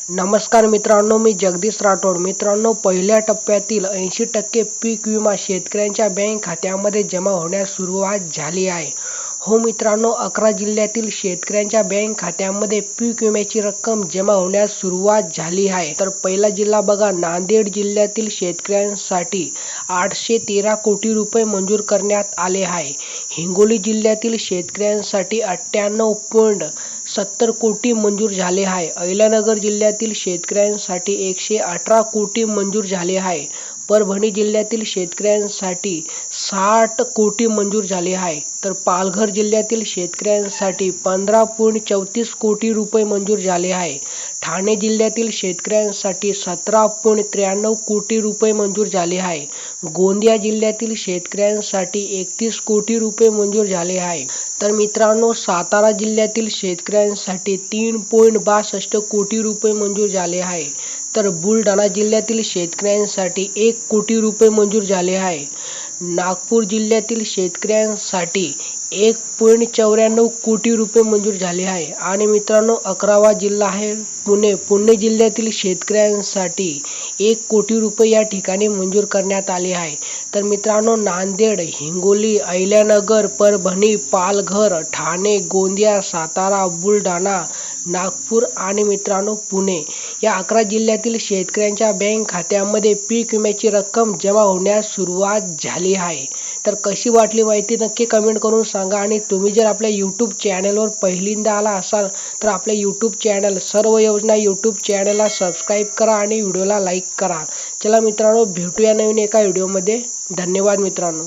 नमस्कार मित्रांनो, मी जगदीश राठोड. मित्रांनो, पहिल्या टप्प्यातील 80% पीक विमा शेतकऱ्यांच्या बँक खात्यामध्ये जमा होण्यास सुरुवात झाली आहे. हो मित्रांनो, 11 जिल्ह्यातील शेतकऱ्यांच्या बँक खात्यामध्ये पीक विम्याची रक्कम जमा होण्यास सुरुवात झाली आहे. तर पहिला जिल्हा बघा, नांदेड जिल्ह्यातील शेतकऱ्यांसाठी 813 कोटी रुपये मंजूर करण्यात आले आहे. हिंगोली जिल्ह्यातील शेतकऱ्यांसाठी 98.70 कोटी मंजूर झाले आहे. अहिल्यानगर जिल्ह्यातील शेतकऱ्यांसाठी 118 कोटी मंजूर झाले आहे. परभणी जिल्ह्यातील शेतकऱ्यांसाठी 60 कोटी मंजूर झाले आहे. तर पालघर जिल्ह्यातील शेतकऱ्यांसाठी 15.34 कोटी रुपये मंजूर झाले आहे. ठाणे जिल्ह्यातील शेतकऱ्यांसाठी 17.93 कोटी रुपये मंजूर झाले आहे. गोंदिया जिल्ह्यातील शेतकऱ्यांसाठी 31 कोटी रुपये मंजूर झाले आहे. तर मित्रांनो, सातारा जिल्ह्यातील शेतकऱ्यांसाठी 3.62 कोटी रुपये मंजूर झाले आहे. तर बुलढाणा जिल्ह्यातील शेतकऱ्यांसाठी 1 कोटी रुपये मंजूर झाले आहे. नागपूर जिल्ह्यातील शेतकऱ्यांसाठी 1.94 कोटी रुपये मंजूर झाले आहे. आणि मित्रांनो, 11वा जिल्हा आहे पुणे. पुणे जिल्ह्यातील शेतकऱ्यांसाठी 1 कोटी रुपये या ठिकाणी मंजूर करण्यात आले आहे. तर मित्रांनो, नांदेड, हिंगोली, अहिल्यानगर, परभणी, पालघर, ठाणे, गोंदिया, सातारा, बुलढाणा, नागपूर आणि मित्रांनो पुणे या 11 जिल्ह्यातील शेतकऱ्यांच्या बँक खात्यामध्ये पीक विम्याची रक्कम जमा होण्यास सुरुवात झाली आहे. तर कशी वाटली माहिती नक्की कमेंट करून सांगा. आणि तुम्ही जर आपल्या यूट्यूब चॅनलवर पहिल्यांदा आला असाल तर आपल्या यूट्यूब चॅनल सर्व योजना यूट्यूब चॅनलला सबस्क्राईब करा आणि व्हिडिओला लाईक करा. चला मित्रांनो, भेटूया नवीन एका व्हिडिओमध्ये. धन्यवाद मित्रांनो.